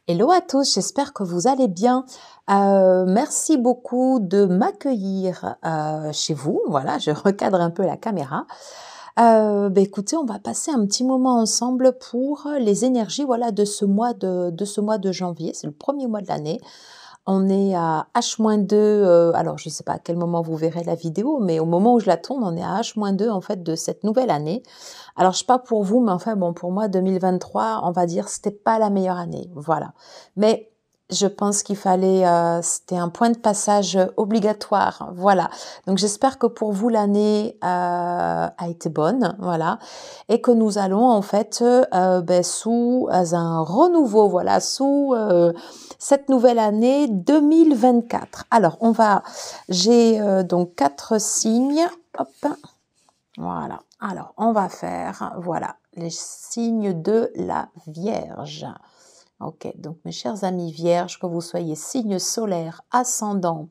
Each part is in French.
Hello à tous, j'espère que vous allez bien. Merci beaucoup de m'accueillir chez vous. Voilà, je recadre un peu la caméra. Écoutez, on va passer un petit moment ensemble pour les énergies, voilà, de ce mois de janvier. C'est le premier mois de l'année. On est à H-2, alors je ne sais pas à quel moment vous verrez la vidéo, mais au moment où je la tourne, on est à H-2 en fait de cette nouvelle année. Alors je sais pas pour vous, mais enfin bon, pour moi 2023, on va dire c'était pas la meilleure année, voilà. Mais je pense qu'il fallait, c'était un point de passage obligatoire, voilà. Donc j'espère que pour vous l'année a été bonne, voilà, et que nous allons en fait sous un renouveau, voilà, sous cette nouvelle année 2024. Alors, j'ai donc 4 signes. Hop, voilà. Alors, on va faire, voilà, les signes de la Vierge. Ok, donc mes chers amis Vierges, que vous soyez signe solaire, ascendant,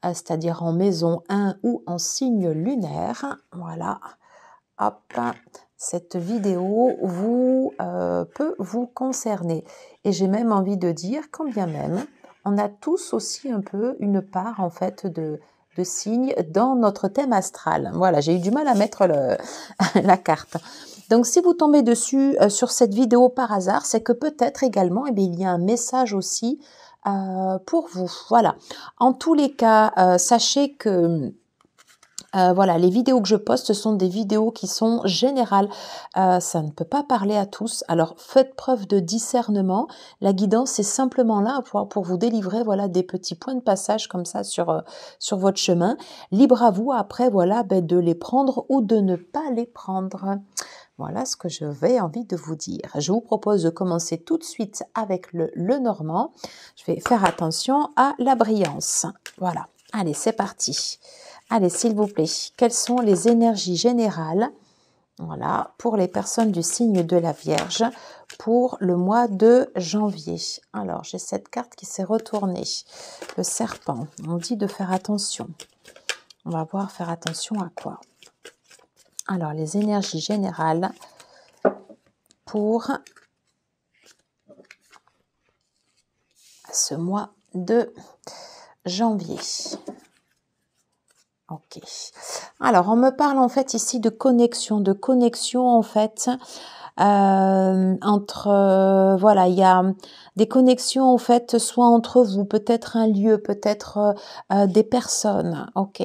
c'est-à-dire en maison 1 ou en signe lunaire, voilà. Hop, cette vidéo peut vous concerner. Et j'ai même envie de dire, quand bien même, on a tous aussi un peu une part en fait de signes dans notre thème astral. Voilà, j'ai eu du mal à mettre la carte. Donc si vous tombez dessus sur cette vidéo par hasard, c'est que peut-être également il y a un message aussi pour vous. Voilà. En tous les cas, sachez que voilà, les vidéos que je poste, ce sont des vidéos qui sont générales. Ça ne peut pas parler à tous. Alors, faites preuve de discernement. La guidance est simplement là pour vous délivrer, voilà, des petits points de passage comme ça sur votre chemin. Libre à vous après, voilà, de les prendre ou de ne pas les prendre. Voilà ce que j'avais envie de vous dire. Je vous propose de commencer tout de suite avec le normand. Je vais faire attention à la brillance. Voilà. Allez, c'est parti. Allez, s'il vous plaît, quelles sont les énergies générales, voilà, pour les personnes du signe de la Vierge pour le mois de janvier? Alors, j'ai cette carte qui s'est retournée. Le serpent. On dit de faire attention. On va voir faire attention à quoi? Alors, les énergies générales pour ce mois de janvier. Ok. Alors, on me parle en fait ici de connexion en fait entre, voilà, il y a des connexions en fait, soit entre vous, peut-être un lieu, peut-être des personnes. Ok.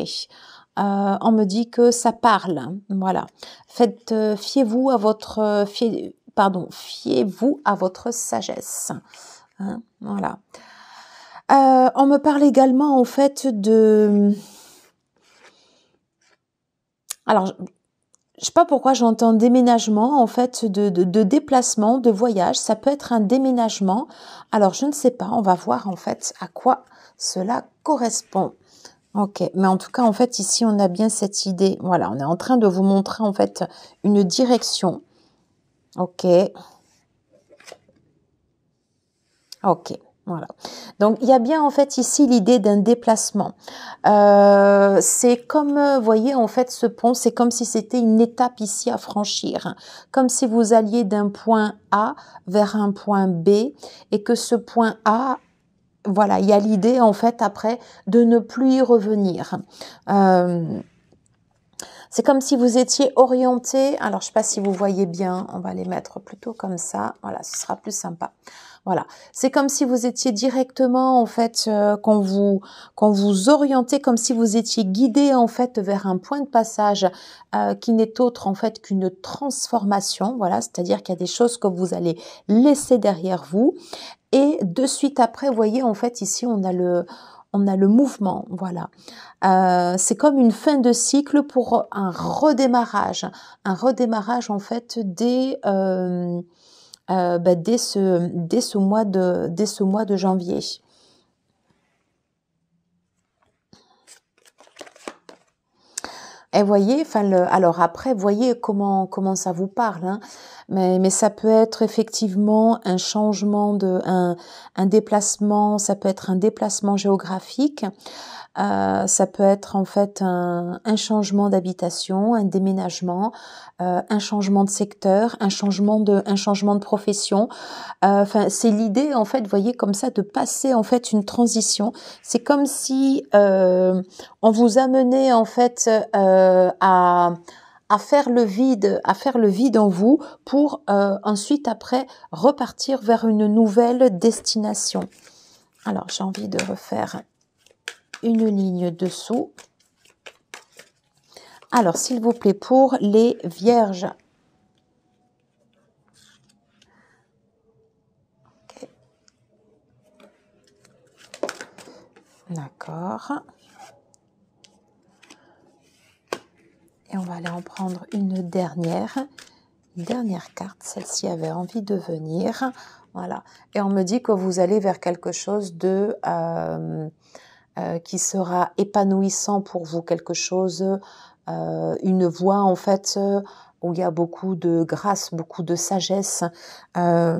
On me dit que ça parle, voilà. Faites, fiez-vous à votre, fiez-vous à votre sagesse. Hein, voilà. On me parle également en fait de... Alors, je sais pas pourquoi j'entends déménagement, en fait, de déplacement, de voyage. Ça peut être un déménagement. Alors, je ne sais pas. On va voir, en fait, à quoi cela correspond. Ok. Mais en tout cas, en fait, ici, on a bien cette idée. Voilà. On est en train de vous montrer, en fait, une direction. Ok. Ok. Voilà. Donc, il y a bien en fait ici l'idée d'un déplacement. C'est comme, vous voyez, en fait, ce pont, c'est comme si c'était une étape ici à franchir. Hein. Comme si vous alliez d'un point A vers un point B et que ce point A, voilà, il y a l'idée en fait après de ne plus y revenir. C'est comme si vous étiez orienté. Alors, je ne sais pas si vous voyez bien. On va les mettre plutôt comme ça. Voilà, ce sera plus sympa. Voilà, c'est comme si vous étiez directement en fait quand vous orientez, comme si vous étiez guidé en fait vers un point de passage qui n'est autre en fait qu'une transformation. Voilà, c'est-à-dire qu'il y a des choses que vous allez laisser derrière vous et de suite après, vous voyez en fait ici on a le mouvement. Voilà, c'est comme une fin de cycle pour un redémarrage en fait dès ce mois de janvier. Et voyez, enfin, alors après, voyez comment ça vous parle, hein. Mais ça peut être effectivement un changement un déplacement, ça peut être un déplacement géographique. Ça peut être en fait un changement d'habitation, un déménagement, un changement de secteur, un changement de profession. Enfin, c'est l'idée en fait, voyez, comme ça, de passer en fait une transition. C'est comme si on vous amenait en fait à faire le vide en vous pour ensuite après repartir vers une nouvelle destination. Alors, j'ai envie de refaire une ligne dessous. Alors, s'il vous plaît, pour les vierges. Okay. D'accord. Et on va aller en prendre une dernière carte. Celle-ci avait envie de venir. Voilà. Et on me dit que vous allez vers quelque chose de qui sera épanouissant pour vous, quelque chose, une voie en fait où il y a beaucoup de grâce, beaucoup de sagesse. Ok.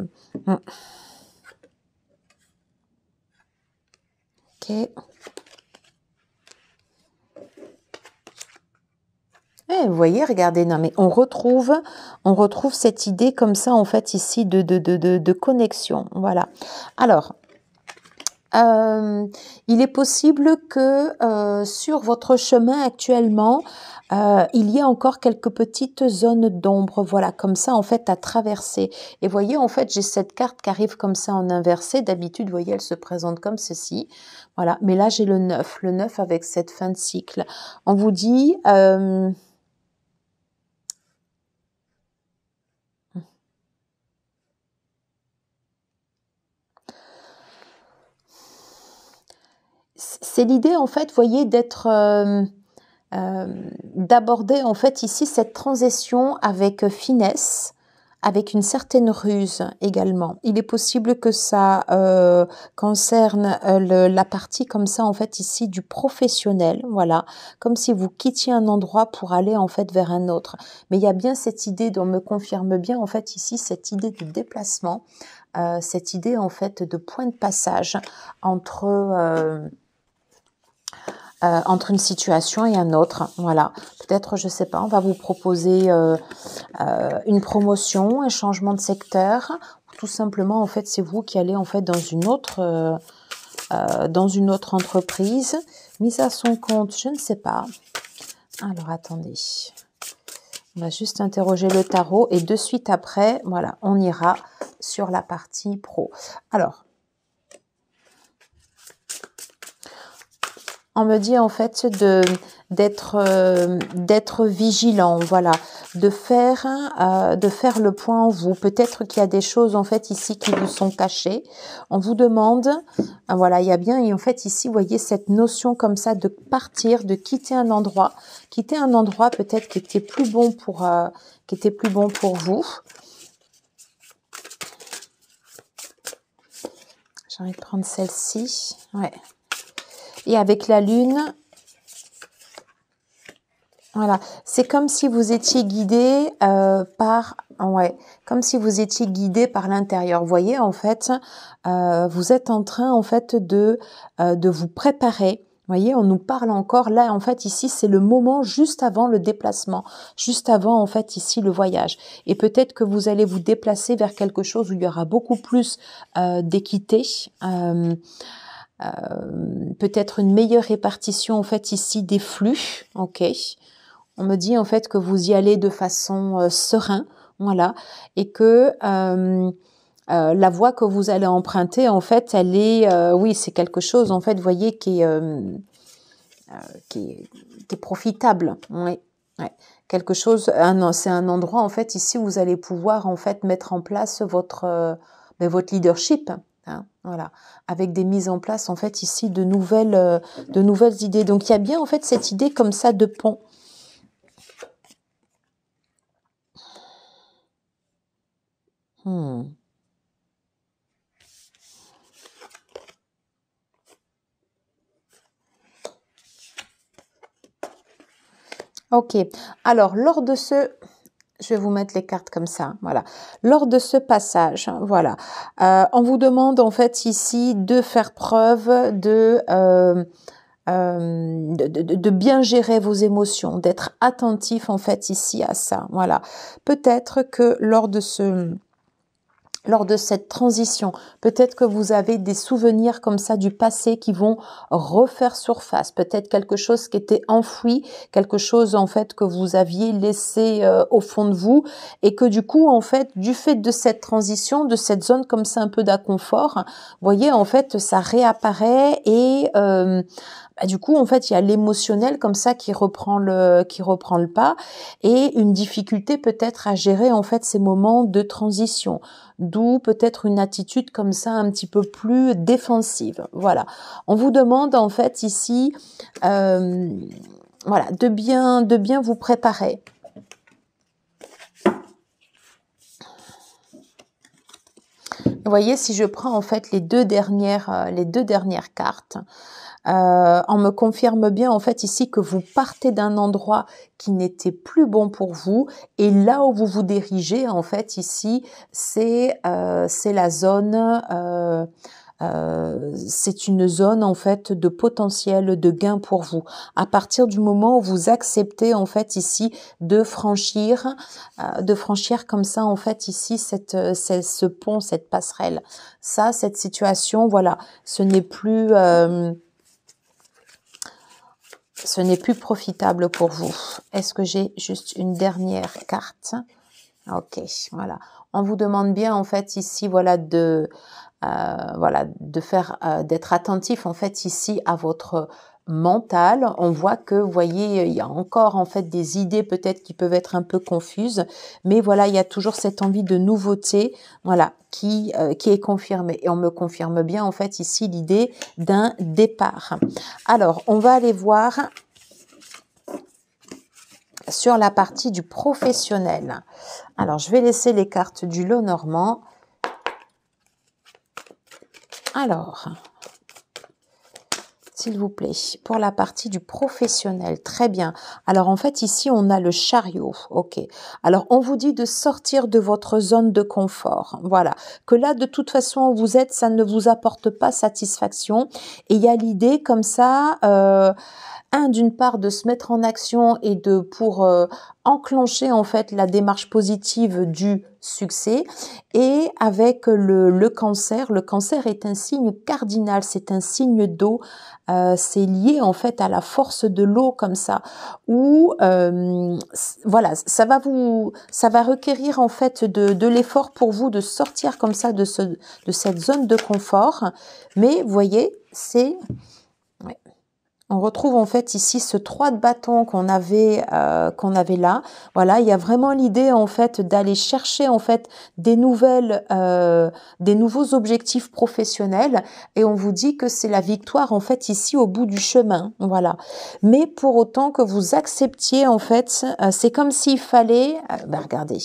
Vous voyez, regardez, non mais on retrouve cette idée comme ça en fait ici de connexion. Voilà. Alors, il est possible que sur votre chemin actuellement, il y a encore quelques petites zones d'ombre, voilà, comme ça en fait à traverser. Et voyez, en fait, j'ai cette carte qui arrive comme ça en inversé. D'habitude, vous voyez, elle se présente comme ceci. Voilà, mais là j'ai le 9 avec cette fin de cycle. On vous dit... c'est l'idée en fait, voyez, d'aborder en fait ici cette transition avec finesse, avec une certaine ruse également. Il est possible que ça concerne la partie comme ça en fait ici du professionnel, voilà, comme si vous quittiez un endroit pour aller en fait vers un autre. Mais il y a bien cette idée, dont me confirme bien en fait ici cette idée de déplacement, cette idée en fait de point de passage entre une situation et un autre, voilà. Peut-être, je sais pas, on va vous proposer une promotion, un changement de secteur, ou tout simplement, en fait, c'est vous qui allez en fait dans une autre entreprise, mise à son compte, je ne sais pas. Alors, attendez. On va juste interroger le tarot et de suite après, voilà, on ira sur la partie pro. Alors, on me dit en fait d'être vigilant, voilà, de faire le point en vous. Peut-être qu'il y a des choses en fait ici qui vous sont cachées. On vous demande, voilà, il y a bien et en fait ici, vous voyez cette notion comme ça de partir, de quitter un endroit peut-être qui était plus bon pour vous. J'ai envie de prendre celle-ci, ouais. Et avec la lune, voilà, c'est comme si vous étiez guidé comme si vous étiez guidé par l'intérieur. Vous voyez, en fait, vous êtes en train, en fait, de vous préparer. Vous voyez, on nous parle encore là, en fait, ici, c'est le moment juste avant le déplacement, juste avant, en fait, ici, le voyage. Et peut-être que vous allez vous déplacer vers quelque chose où il y aura beaucoup plus d'équité. Peut-être une meilleure répartition en fait ici des flux, ok. On me dit en fait que vous y allez de façon serein, voilà, et que la voie que vous allez emprunter en fait, elle est, oui, c'est quelque chose en fait, vous voyez, qui est profitable, oui. Ouais. Quelque chose, c'est un endroit en fait ici où vous allez pouvoir en fait mettre en place votre leadership, hein, voilà, avec des mises en place en fait ici de nouvelles idées. Donc il y a bien en fait cette idée comme ça de pont. Ok. Alors, lors de ce... Je vais vous mettre les cartes comme ça, voilà. Lors de ce passage, voilà, on vous demande en fait ici de faire preuve de bien gérer vos émotions, d'être attentif en fait ici à ça, voilà. Peut-être que lors de cette transition, peut-être que vous avez des souvenirs comme ça du passé qui vont refaire surface, peut-être quelque chose qui était enfoui, quelque chose en fait que vous aviez laissé au fond de vous et que du coup en fait, du fait de cette transition, de cette zone comme ça un peu d'inconfort, vous voyez en fait ça réapparaît et du coup en fait il y a l'émotionnel comme ça qui reprend le pas et une difficulté peut-être à gérer en fait ces moments de transition. D'où peut-être une attitude comme ça un petit peu plus défensive. Voilà. On vous demande en fait ici, voilà, de bien vous préparer. Vous voyez, si je prends en fait les deux dernières cartes, on me confirme bien en fait ici que vous partez d'un endroit qui n'était plus bon pour vous et là où vous vous dirigez en fait ici c'est la zone c'est une zone en fait de potentiel de gain pour vous. À partir du moment où vous acceptez en fait ici de franchir comme ça en fait ici ce pont, cette passerelle. Ça, cette situation, voilà, ce n'est plus profitable pour vous. Est-ce que j'ai juste une dernière carte? Ok, voilà. On vous demande bien en fait ici, voilà, d'être attentif en fait ici à votre mental. On voit que, vous voyez, il y a encore en fait des idées peut-être qui peuvent être un peu confuses, mais voilà, il y a toujours cette envie de nouveauté, voilà, qui est confirmée. Et on me confirme bien en fait ici l'idée d'un départ. Alors, on va aller voir sur la partie du professionnel. Alors, je vais laisser les cartes du lot normand. Alors, s'il vous plaît, pour la partie du professionnel, très bien. Alors, en fait, ici, on a le chariot, ok. Alors, on vous dit de sortir de votre zone de confort, voilà. Que là, de toute façon, où vous êtes, ça ne vous apporte pas satisfaction. Et il y a l'idée, comme ça, d'une part, de se mettre en action et pour enclencher en fait la démarche positive du succès. Et avec le cancer est un signe cardinal, c'est un signe d'eau, c'est lié en fait à la force de l'eau comme ça, où voilà, ça va requérir en fait de l'effort pour vous de sortir comme ça de cette zone de confort. Mais vous voyez, on retrouve en fait ici ce 3 de bâton qu'on avait là. Voilà, il y a vraiment l'idée en fait d'aller chercher en fait des nouveaux objectifs professionnels et on vous dit que c'est la victoire en fait ici au bout du chemin. Voilà. Mais pour autant que vous acceptiez en fait, c'est comme s'il fallait, regardez.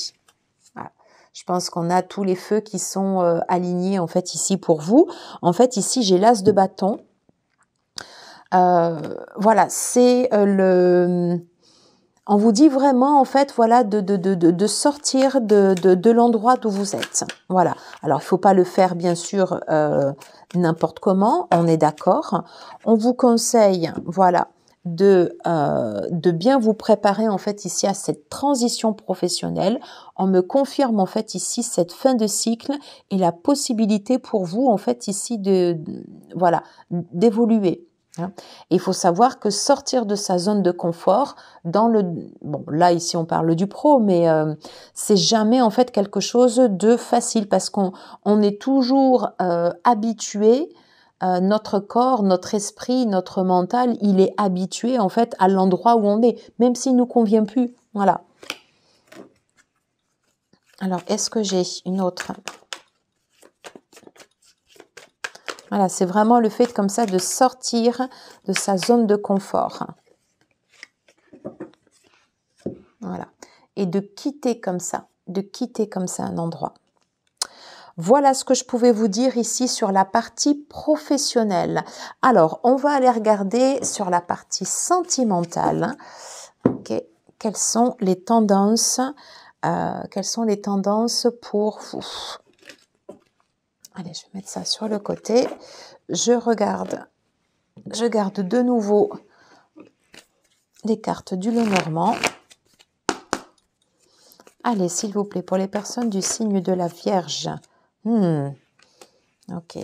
Voilà. Je pense qu'on a tous les feux qui sont alignés en fait ici pour vous. En fait ici j'ai l'as de bâton. Voilà, c'est on vous dit vraiment en fait, voilà, de sortir de l'endroit d'où vous êtes. Voilà. Alors il faut pas le faire bien sûr n'importe comment, on est d'accord. On vous conseille, voilà, de bien vous préparer en fait ici à cette transition professionnelle. On me confirme en fait ici cette fin de cycle et la possibilité pour vous en fait ici voilà, d'évoluer. Il faut savoir que sortir de sa zone de confort bon là ici on parle du pro mais c'est jamais en fait quelque chose de facile parce qu'on est toujours habitué, notre corps, notre esprit, notre mental, il est habitué en fait à l'endroit où on est, même s'il nous convient plus. Voilà. Alors est-ce que j'ai une autre? Voilà, c'est vraiment le fait comme ça de sortir de sa zone de confort. Voilà. Et de quitter comme ça un endroit. Voilà ce que je pouvais vous dire ici sur la partie professionnelle. Alors, on va aller regarder sur la partie sentimentale. Ok, quelles sont les tendances pour vous? Allez, je vais mettre ça sur le côté. Je garde de nouveau les cartes du Lenormand. Allez, s'il vous plaît, pour les personnes du signe de la Vierge. Ok.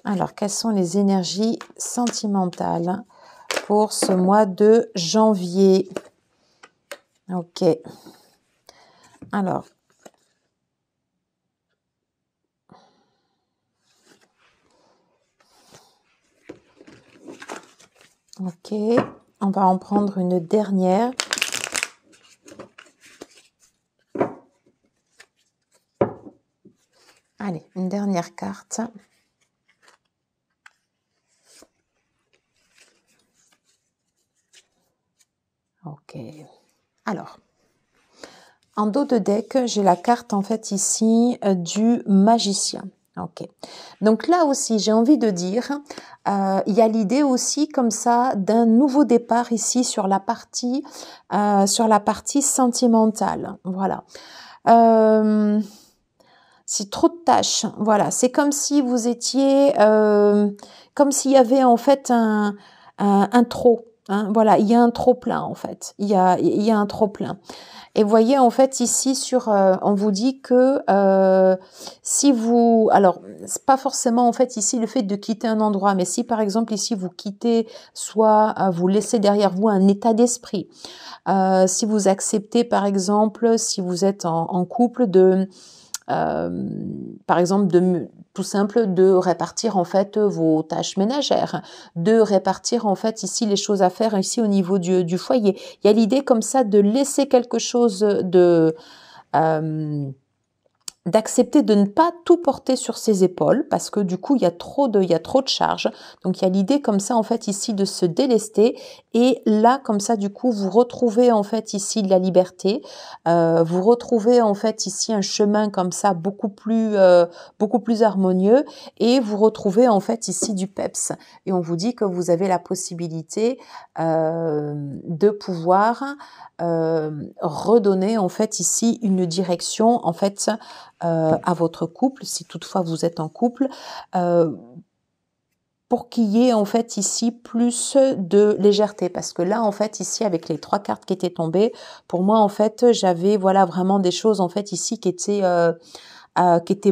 Alors, quelles sont les énergies sentimentales pour ce mois de janvier? Ok. Alors. Ok. On va en prendre une dernière. Allez, une dernière carte. Ok. Alors, en dos de deck, j'ai la carte en fait ici du magicien. Ok. Donc là aussi, j'ai envie de dire, il y a l'idée aussi comme ça d'un nouveau départ ici sur la partie sentimentale. Voilà. C'est trop de tâches. Voilà. C'est comme si vous étiez, comme s'il y avait en fait un trop. Hein, voilà, il y a un trop plein en fait. Il y a un trop plein. Et vous voyez en fait ici on vous dit que si vous, alors c'est pas forcément en fait ici le fait de quitter un endroit, mais si par exemple ici vous quittez, soit vous laissez derrière vous un état d'esprit, si vous acceptez par exemple, si vous êtes en couple par exemple, tout simple de répartir en fait vos tâches ménagères, de répartir en fait ici les choses à faire ici au niveau du foyer. Il y a l'idée comme ça de laisser quelque chose d'accepter de ne pas tout porter sur ses épaules parce que du coup il y a trop de charges. Donc il y a l'idée comme ça en fait ici de se délester et là comme ça du coup vous retrouvez en fait ici de la liberté, vous retrouvez en fait ici un chemin comme ça beaucoup plus harmonieux et vous retrouvez en fait ici du peps et on vous dit que vous avez la possibilité de pouvoir redonner en fait ici une direction en fait à votre couple, si toutefois vous êtes en couple, pour qu'il y ait en fait ici plus de légèreté. Parce que là, en fait, ici, avec les 3 cartes qui étaient tombées, pour moi, en fait, j'avais voilà vraiment des choses en fait ici qui étaient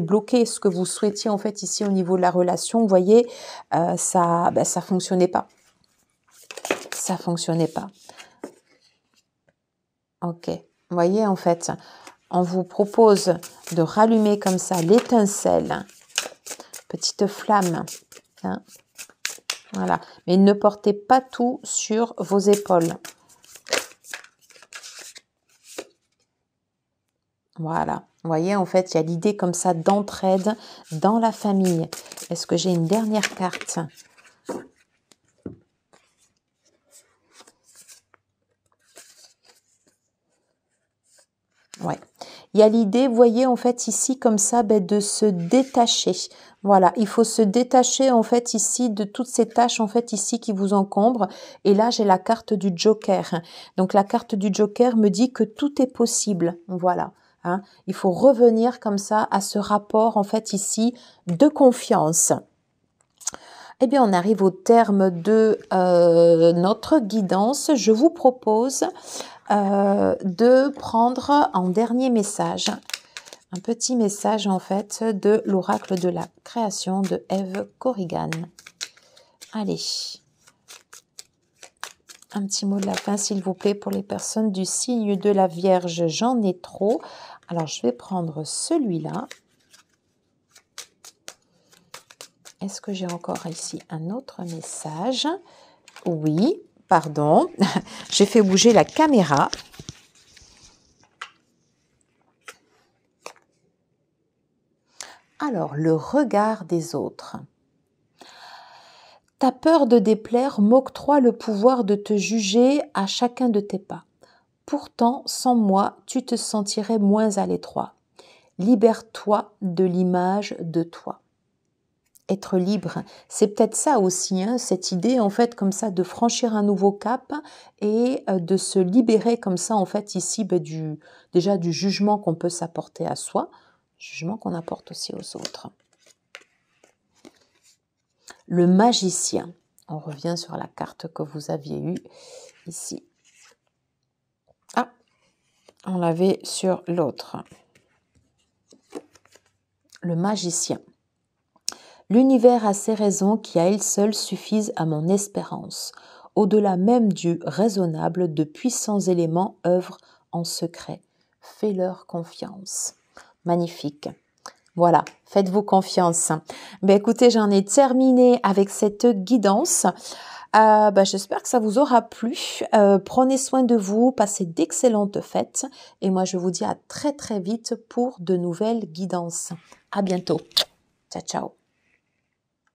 bloquées. Ce que vous souhaitiez en fait ici au niveau de la relation, vous voyez, ça fonctionnait pas. Ça fonctionnait pas. Ok. Vous voyez, en fait, on vous propose de rallumer comme ça l'étincelle, petite flamme, hein, voilà. Mais ne portez pas tout sur vos épaules. Voilà. Vous voyez, en fait, il y a l'idée comme ça d'entraide dans la famille. Est-ce que j'ai une dernière carte ? Ouais. Il y a l'idée, vous voyez, en fait, ici, comme ça, de se détacher. Voilà, il faut se détacher, en fait, ici, de toutes ces tâches, en fait, ici, qui vous encombrent. Et là, j'ai la carte du Joker. Donc, la carte du Joker me dit que tout est possible. Voilà. Hein. Il faut revenir, comme ça, à ce rapport, en fait, ici, de confiance. Eh bien, on arrive au terme de notre guidance. Je vous propose de prendre en dernier message un petit message en fait de l'oracle de la création de Eve Corrigan. Allez, un petit mot de la fin s'il vous plaît pour les personnes du signe de la Vierge. J'en ai trop. Alors je vais prendre celui-là. Est-ce que j'ai encore ici un autre message? Oui, pardon, j'ai fait bouger la caméra. Alors, le regard des autres. Ta peur de déplaire m'octroie le pouvoir de te juger à chacun de tes pas. Pourtant, sans moi, tu te sentirais moins à l'étroit. Libère-toi de l'image de toi. être libre. C'est peut-être ça aussi, hein, cette idée en fait comme ça de franchir un nouveau cap et de se libérer comme ça en fait ici déjà du jugement qu'on peut s'apporter à soi, jugement qu'on apporte aussi aux autres. Le magicien. On revient sur la carte que vous aviez eue ici. Ah, on l'avait sur l'autre. Le magicien. L'univers a ses raisons qui à elles seules suffisent à mon espérance. Au-delà même du raisonnable, de puissants éléments œuvrent en secret. Fais-leur confiance. Magnifique. Voilà, faites-vous confiance. Ben écoutez, j'en ai terminé avec cette guidance. J'espère que ça vous aura plu. Prenez soin de vous, passez d'excellentes fêtes. Et moi, je vous dis à très très vite pour de nouvelles guidances. À bientôt. Ciao, ciao.